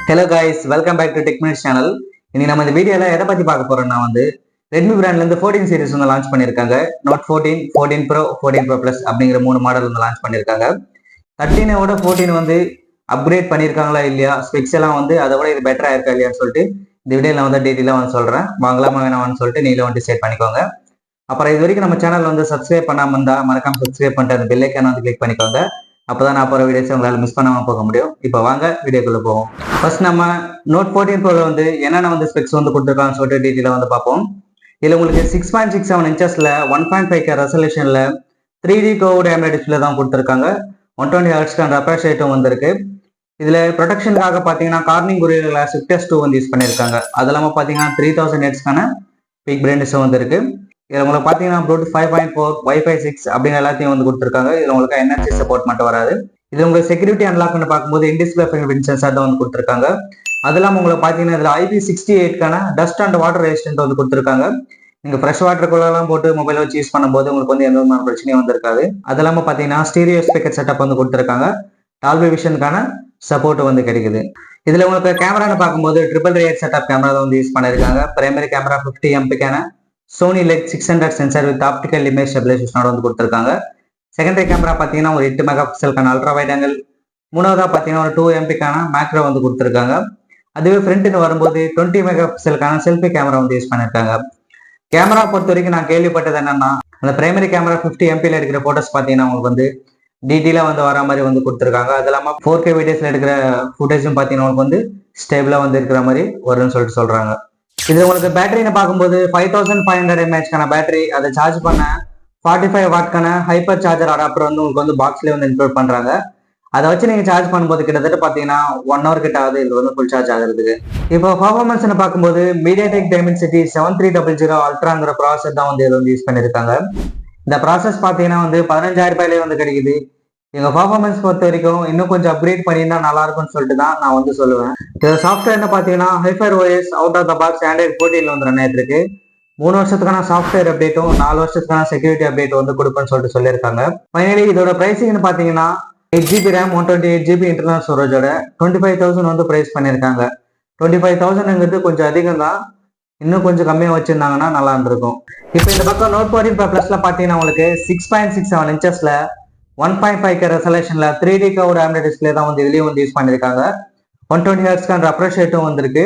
Hello guys, welcome back to Tech Minutes channel. இன்னைக்கு நம்ம இந்த வீடியோல எதை பத்தி பார்க்க போறோம்னா Redmi brandல இருந்து 14 series வந்து லான்ச் பண்ணிருக்காங்க. Note 14, 14 Pro, 14 Pro Plus அப்படிங்கிற மூணு மாடல் வந்து லான்ச் பண்ணிருக்காங்க. 13 ஓட 14 வந்து அப்கிரேட் பண்ணிருக்காங்களா இல்லையா, ஸ்பெக்ஸ் எல்லாம் வந்து அதை விட இது பெட்டரா இருக்கா இல்லையான்னு சொல்லிட்டு இந்த வீடியோல வந்து டீடைலா வந்து சொல்றேன். வாங்கலாமா வேணாமான்னு சொல்லிட்டு நீங்களே வந்து டிசைட் பண்ணிக்கோங்க. அப்புறம் இது வரைக்கும் நம்ம சேனல் வந்து சப்ஸ்கிரைப் பண்ணாம இருந்தா மறக்காம சப்ஸ்கிரைப் பண்ணிட்டு அந்த பெல் ஐக்கான வந்து கிளிக் பண்ணிக்கோங்க. அப்பதான் நான் போற வீடியோஸ் உங்களால மிஸ் பண்ணாம போக முடியும். இப்போ வாங்க வீடியோக்குள்ள போவோம். ஃபர்ஸ்ட் நம்ம Note 14 Pro வந்து என்னென்ன வந்து ஸ்பெக்ஸ் வந்து கொடுத்துருக்கான்னு சொல்லிட்டு டீட்டெயிலா வந்து பார்ப்போம். இதுல உங்களுக்கு 6.67 இன்ச்சஸ்ல 1.5K ரெசல்யூஷன்ல 3D curved AMOLED display தான் கொடுத்துருக்காங்க. 120 ஹெர்ட்ஸ்க்கான ரெஃப்ரெஷ் ரேட்டும் வந்திருக்கு. இதுல ப்ரொடெக்ஷனுக்காக பாத்தீங்கன்னா கார்னிங் கொரில்லா கிளாஸ் விக்டர்ஸ் 2 வந்து யூஸ் பண்ணிருக்காங்க. அது இல்லாம பாத்தீங்கன்னா 3000 ஹெர்ட்ஸ்க்கான பிக் பிரைட்னஸும் வந்திருக்கு. இதுல உங்களுக்கு பாத்தீங்கன்னா ப்ளூடூத் 5.4, Wi-Fi 6 அப்படின்னு எல்லாத்தையும் வந்து கொடுத்துருக்காங்க. இதுல உங்களுக்கு NFC சப்போர்ட் மட்டும் வராது. இது உங்களுக்கு செக்யூரிட்டி அன்லாக்னு பார்க்கும்போது இன்டிஸ்பிளே ஃபிங்கர்பிரிண்ட் சென்சார் தான் வந்து கொடுத்துருக்காங்க. அது இல்லாம உங்களுக்கு பாத்தீங்கன்னா இதுல IP68க்கான டஸ்ட் அண்ட் வாட்டர் ரெசிஸ்டன்ட் வந்து கொடுத்துருக்காங்க. நீங்க ஃப்ரெஷ் வாட்டருக்குள்ளெல்லாம் போட்டு மொபைல் வச்சு யூஸ் பண்ணும்போது உங்களுக்கு வந்து எந்த விதமான பிரச்சனையும் வந்து இருக்காது. அது இல்லாம பாத்தீங்கன்னா ஸ்டீரியோ ஸ்பீக்கர் செட்டப் வந்து கொடுத்துருக்காங்க. டால்பி விஷனுக்கான சப்போர்ட் வந்து கிடைக்குது. இதுல உங்களுக்கு கேமரான்னு பார்க்கும்போது ட்ரிபிள் ரியர் செட்டப் கேமரா தான் வந்து யூஸ் பண்ணிருக்காங்க. Primary camera 50 MP Sony LYT 600 sensor with optical image ஸ்டெபிலைசேஷனோட வந்து கொடுத்துருக்காங்க. செகண்டரி கேமரா பார்த்தீங்கன்னா ஒரு 8 மெகா பிக்சலுக்கான அல்ட்ரா வைட் ஆங்கிள், மூணாவதா பார்த்தீங்கன்னா ஒரு 2 MP மேக்ரோ வந்து கொடுத்துருக்காங்க. அதுவே ஃப்ரண்ட்னு வரும்போது 20 மெகா பிக்சலுக்கான செல்ஃபி கேமரா வந்து யூஸ் பண்ணிருக்காங்க. கேமரா பொறுத்த வரைக்கும் நான் கேள்விப்பட்டது என்னன்னா, அந்த பிரைமரி கேமரா 50 MP எடுக்கிற போட்டோஸ் பார்த்தீங்கன்னா உங்களுக்கு வந்து டீட்டெயிலா வந்து வர மாதிரி வந்து கொடுத்துருக்காங்க. அது இல்லாம 4K வீடியோஸ்ல எடுக்கிற ஃபுட்டேஜும் பார்த்தீங்கன்னா உங்களுக்கு வந்து ஸ்டேபிளா வந்து இருக்கிற மாதிரி வரும்னு சொல்லிட்டு சொல்றாங்க. இது உங்களுக்கு பேட்டரின்னு பார்க்கும்போது 5500 mAh பேட்டரி, அதை சார்ஜ் பண்ண 45 வாட்க்கான ஹைப்பர் சார்ஜர் அடாப்டர் வந்து உங்களுக்கு வந்து பாக்ஸ்லேயே வந்து இன்க்ளூட் பண்றாங்க. அதை வச்சு நீங்க சார்ஜ் பண்ணும்போது கிட்டத்தட்ட பாத்தீங்கன்னா 1 hour கிட்ட ஆகுது இது வந்து ஃபுல் சார்ஜ் ஆகுறதுக்கு. இப்போ பர்ஃபார்மன்ஸ் பார்க்கும்போது MediaTek Dimensity 7300 அல்ட்ராங்கிற ப்ராசஸ் தான் வந்து இது வந்து யூஸ் பண்ணிருக்காங்க. இந்த ப்ராசஸ் பாத்தீங்கன்னா வந்து 15000 ரூபாயிலே வந்து கிடைக்குது. எங்க பர்ஃபார்மன்ஸ் பொறுத்த வரைக்கும் இன்னும் கொஞ்சம் அப்கிரேட் பண்ணியிருந்தா நல்லா இருக்கும்னு சொல்லிட்டு தான் நான் வந்து சொல்லுவேன். இது சாஃப்ட்வேர்னு பாத்தீங்கன்னா hyper OS out of the box Android 14 வந்து ரன் ஆயிட்டு இருக்கு. 3 வருஷத்துக்கான சாஃப்ட்வேர் அப்டேட்டும் 4 வருஷத்துக்கான செக்யூரிட்டி அப்டேட் வந்து கொடுப்பேன்னு சொல்லிட்டு சொல்லியிருக்காங்க. ஃபைனலி இதோட பிரைசிங்னு பாத்தீங்கன்னா 8GB RAM 128GB இன்டர்னல் ஸ்டோரேஜோட 25,000 வந்து பிரைஸ் பண்ணியிருக்காங்க. 25,000ங்கிறது கொஞ்சம் அதிகம் தான். இன்னும் கொஞ்சம் கம்மியா வச்சிருந்தாங்கன்னா நல்லா இருந்திருக்கும். இப்போ இந்த பக்கம் Note 14 Pro Plusல பாத்தீங்கன்னா உங்களுக்கு 6.67 இன்ச்சஸ்ல 1.5K ரெசல்யூஷன்ல 3D curved AMOLED display தான் வந்து இதுலயும் வந்து யூஸ் பண்ணிருக்காங்க. 120 ஹெர்ட்ஸ்க்கான ரெஃப்ரெஷ் ரேட்டும் வந்திருக்கு.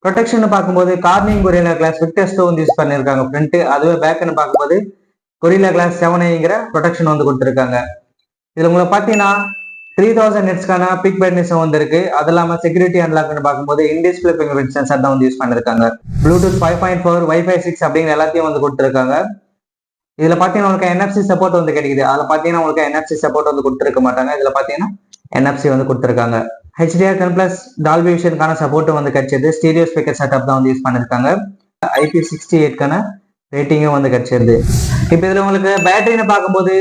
ப்ரொடெக்ஷன் பார்க்கும்போது கார்னிங் கொரில்லா கிளாஸ் விக்டர்ஸ் 2 வந்து யூஸ் பண்ணிருக்காங்க ஃப்ரண்ட். அதுவே பேக்னு பார்க்கும்போது கொரில்லா கிளாஸ் 7A ப்ரொடெக்ஷன் வந்து கொடுத்துருக்காங்க. இதுல உங்களுக்கு பாத்தீங்கன்னா 3000 ஹெர்ட்ஸ்க்கான பிக் பிரைட்னஸ் வந்திருக்கு. அது இல்லாம செக்யூரிட்டி அன்லாக்னு பார்க்கும்போது இன்டிஸ்பிளே ஃபிங்கர்பிரிண்ட் சென்சார் தான் வந்து யூஸ் பண்ணிருக்காங்க. ப்ளூடூத் 5.4, Wi-Fi 6 அப்படிங்கிற எல்லாத்தையும் வந்து கொடுத்துருக்காங்க. இதுல பாத்தீங்கன்னா உங்களுக்கு NFC சப்போர்ட் வந்து கிடைக்குது. அதுல பாத்தீங்கன்னா உங்களுக்கு NFC சப்போர்ட் வந்து கொடுத்துருக்க மாட்டாங்க. இதுல பாத்தீங்கன்னா NFC வந்து கொடுத்துருக்காங்க. HDR10+ டால்பி விஷனுக்கான சப்போர்ட் வந்து கிடைச்சது. ஸ்டீரியோ ஸ்பீக்கர் செட்டப் தான் வந்து யூஸ் பண்ணிருக்காங்க. IP68க்கான ரேட்டிங்கும் வந்து கிடைச்சிருது. இப்போ இதுல உங்களுக்கு பேட்டரின்னு பார்க்கும்போது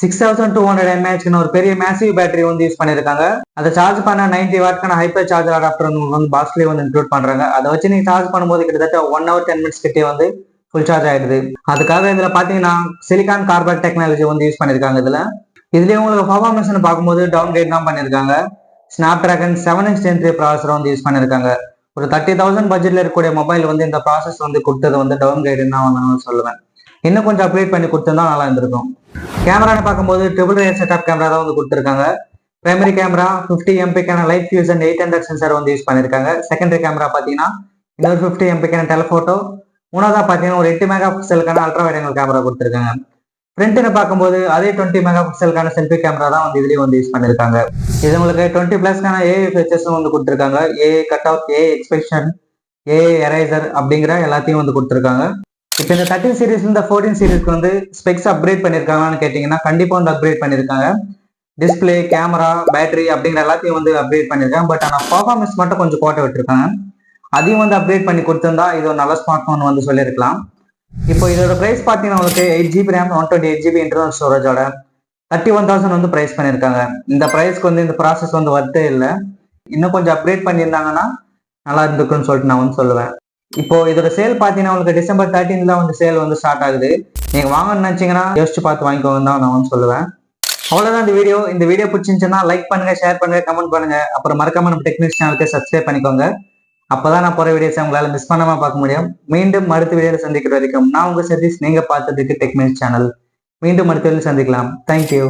6200 mAh ஒரு பெரிய மேசிவ் பேட்டரி வந்து யூஸ் பண்ணிருக்காங்க. அதை சார்ஜ் பண்ண 90 வாட்க்கான ஹைப்பர் சார்ஜர் அடாப்டர் வந்து பாக்ஸ்லயே வந்து இன்க்ளூட் பண்றாங்க. அதை வச்சு நீங்க சார்ஜ் பண்ணும்போது கிட்டத்தட்ட 1 hour 10 minutes கிட்டே வந்து ஃபுல் சார்ஜ் ஆயிடுது. அதுக்காக இதுல பாத்தீங்கன்னா சிலிகான் கார்பைட் டெக்னாலஜி வந்து யூஸ் பண்ணிருக்காங்க. இதுலயே உங்களுக்கு பர்ஃபார்மன்ஸ் பார்க்கும்போது டவுன் கிரேட் தான் பண்ணிருக்காங்க. Snapdragon 7X Gen 3 ப்ராசஸர் வந்து யூஸ் பண்ணிருக்காங்க. ஒரு 30,000 பட்ஜெட்ல இருக்கக்கூடிய மொபைல் வந்து இந்த ப்ராசஸ் வந்து கொடுத்தது வந்து டவுன் கிரேட் தான் வந்து சொல்லுவேன். இன்னும் கொஞ்சம் அப்கிரேட் பண்ணி கொடுத்திருந்தா நல்லா இருந்திருக்கும். கேமரான்னு பார்க்கும்போது ட்ரிபிள் ரியர் செட்டப் கேமரா தான் வந்து கொடுத்துருக்காங்க. Primary camera 50 MP LYT fusion 800 sensor வந்து யூஸ் பண்ணிருக்காங்க. செகண்டரி கேமரா பாத்தீங்கன்னா இன்னொரு 50 MP டெலிஃபோட்டோ, மூணாவதா பாத்தீங்கன்னா ஒரு 8 மெகா பிக்சலுக்கான அல்ட்ரா வைட் ஆங்கிள் கேமரா கொடுத்துருக்காங்க. ஃப்ரண்ட்னு பார்க்கும்போது அதே 20 மெகா பிக்சலுக்கான செல்ஃபி கேமரா தான் வந்து இதுலயும் வந்து யூஸ் பண்ணிருக்காங்க. இது உங்களுக்கு 20+ AI ஃபீச்சர்ஸ் வந்து கொடுத்துருக்காங்க. AI cut out, AI expression, AI eraser அப்படிங்கிற எல்லாத்தையும் வந்து கொடுத்துருக்காங்க. இப்போ இந்த 13 சீரிஸ் இந்த 14 சீரிஸ்க்கு வந்து ஸ்பெக்ஸ் அப்கிரேட் பண்ணிருக்காங்கன்னு கேட்டீங்கன்னா கண்டிப்பா வந்து அப்கிரேட் பண்ணிருக்காங்க. டிஸ்பிளே, கேமரா, பேட்டரி அப்படிங்கிற எல்லாத்தையும் வந்து அப்கிரேட் பண்ணிருக்காங்க. பட் ஆனா பர்ஃபார்மன்ஸ் மட்டும் கொஞ்சம் கோட்டை விட்டுருக்காங்க. அதையும் வந்து அப்கிரேட் பண்ணி கொடுத்திருந்தா இது ஒரு நல்ல ஸ்மார்ட் போன் வந்து சொல்லியிருக்கலாம். இப்போ இதோட பிரைஸ் பாத்தீங்கன்னா உங்களுக்கு 8GB RAM 128GB இன்டர்னல் ஸ்டோரேஜோட 31,000 வந்து பிரைஸ் பண்ணிருக்காங்க. இந்த பிரைஸ்க்கு வந்து இந்த ப்ராசஸ் வந்து வர்த்தே இல்லை. இன்னும் கொஞ்சம் அப்கிரேட் பண்ணியிருந்தாங்கன்னா நல்லா இருந்துக்குன்னு சொல்லிட்டு நான் வந்து சொல்லுவேன். இப்போ இதோட சேல் பாத்தீங்கன்னா உங்களுக்கு December 13 தான் வந்து சேல் வந்து ஸ்டார்ட் ஆகுது. நீங்க வாங்கணும்னு நினைச்சீங்கன்னா யோசிச்சு பார்த்து வாங்கிக்கோங்க தான் நான் வந்து சொல்லுவேன். அவ்வளவுதான் இந்த வீடியோ பிடிச்சிருந்துச்சுன்னா லைக் பண்ணுங்க, ஷேர் பண்ணுங்க, கமெண்ட் பண்ணுங்க. அப்புறம் மறக்காம நம்ம டெக்னிக்ஸ் சேனலுக்கு சப்ஸ்கிரைப் பண்ணிக்கோங்க. அப்பதான் நான் போற வீடியோஸ் உங்களால மிஸ் பண்ணாம பார்க்க முடியும். மீண்டும் அடுத்த வீடியோல சந்திக்கிற வரைக்கும் நான் உங்க சதீஷ். நீங்க பார்த்ததுக்கு டெக்னிக்ஸ் சேனல். மீண்டும் அடுத்த வீடியோல சந்திக்கலாம். தேங்க்யூ.